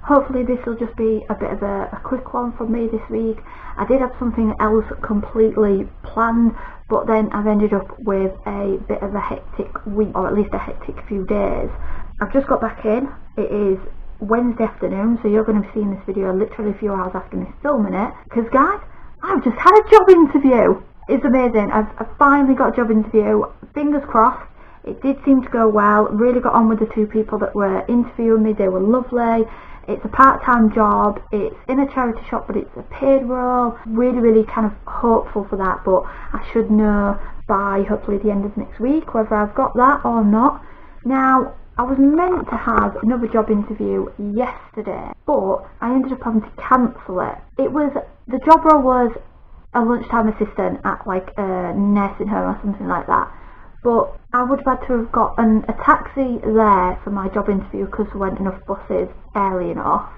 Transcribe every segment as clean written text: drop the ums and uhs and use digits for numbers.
hopefully this will just be a bit of a quick one from me this week. I did have something else completely planned, but then I've ended up with a bit of a hectic week, or at least a hectic few days. I've just got back in. It is Wednesday afternoon, so you're going to be seeing this video literally a few hours after me filming it, because guys, I've just had a job interview. It's amazing. I've finally got a job interview. Fingers crossed. It did seem to go well. Really got on with the two people that were interviewing me. They were lovely. It's a part-time job. It's in a charity shop, but it's a paid role. Really kind of hopeful for that, but I should know by hopefully the end of next week whether I've got that or not. Now, I was meant to have another job interview yesterday, but I ended up having to cancel it. The job role was a lunchtime assistant at like a nursing home or something like that. But I would have had to have gotten a taxi there for my job interview because there weren't enough buses early enough.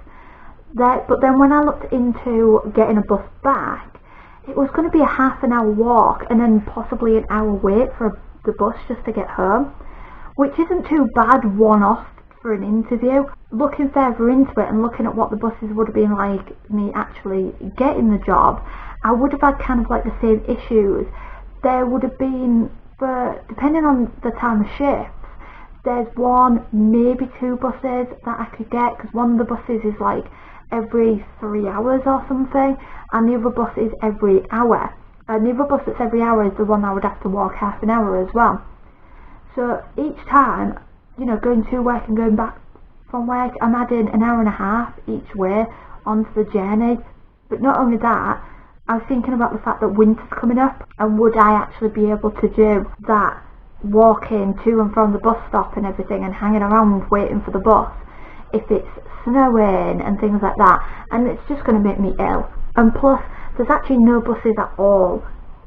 But then when I looked into getting a bus back, it was going to be a half an hour walk and then possibly an hour wait for the bus just to get home, which isn't too bad one-off for an interview. Looking further into it and looking at what the buses would have been like me actually getting the job, I would have had kind of like the same issues. There would have been, depending on the time of shifts, there's one, maybe two buses that I could get, because one of the buses is like every 3 hours or something, and the other bus is every hour. And the other bus that's every hour is the one I would have to walk half an hour as well. So each time, going to work and going back from work, I'm adding an hour and a half each way onto the journey. But not only that, I was thinking about the fact that winter's coming up, and would I actually be able to do that, walking to and from the bus stop and everything and hanging around waiting for the bus if it's snowing and things like that. And it's just going to make me ill. And plus, there's actually no buses at all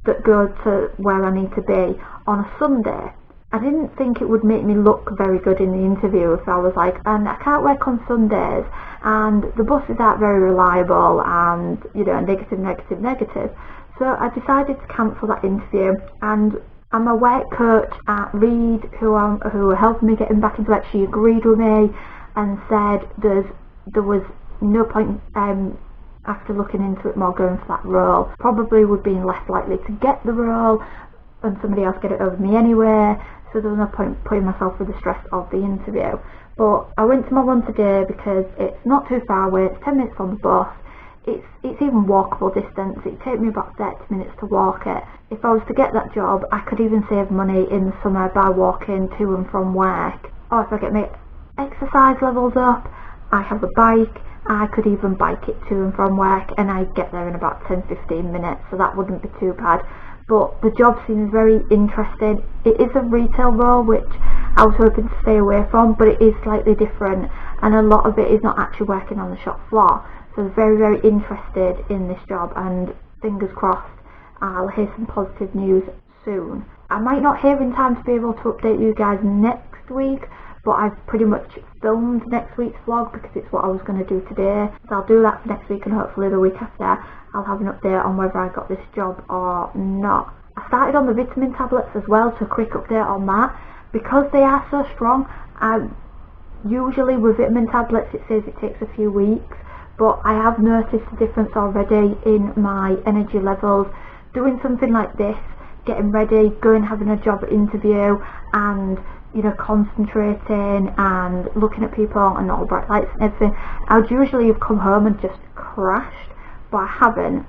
that go to where I need to be on a Sunday. I didn't think it would make me look very good in the interview if I was like, and I can't work on Sundays, and the buses aren't very reliable, and negative. So I decided to cancel that interview, and my work coach at Reed, who helped me getting back into it, she agreed with me and said there was no point after looking into it more going for that role. Probably would be less likely to get the role and somebody else get it over me anyway, so there was no point putting myself through the stress of the interview. But I went to my one today because it's not too far away. It's 10 minutes on the bus. It's even walkable distance. It'd take me about 30 minutes to walk it. If I was to get that job, I could even save money in the summer by walking to and from work. Or if I get my exercise levels up, I have a bike. I could even bike it to and from work, and I'd get there in about 10-15 minutes, so that wouldn't be too bad. But the job seems very interesting. It is a retail role, which I was hoping to stay away from, but it is slightly different, and a lot of it is not actually working on the shop floor. So I'm very interested in this job, and fingers crossed I'll hear some positive news soon. I might not hear in time to be able to update you guys next week, but I've pretty much filmed next week's vlog because it's what I was going to do today. So I'll do that for next week, and hopefully the week after I'll have an update on whether I got this job or not. I started on the vitamin tablets as well, so a quick update on that. Because they are so strong, usually with vitamin tablets it says it takes a few weeks, but I have noticed a difference already in my energy levels doing something like this, getting ready, going having a job interview, and concentrating and looking at people and all the bright lights and everything. I would usually have come home and just crashed, but I haven't.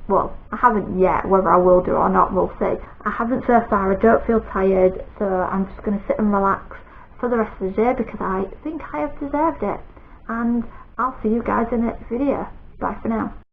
Well, I haven't yet. Whether I will do or not, we'll see. I haven't so far. I don't feel tired, so I'm just going to sit and relax for the rest of the day because I think I have deserved it. And I'll see you guys in the next video. Bye for now.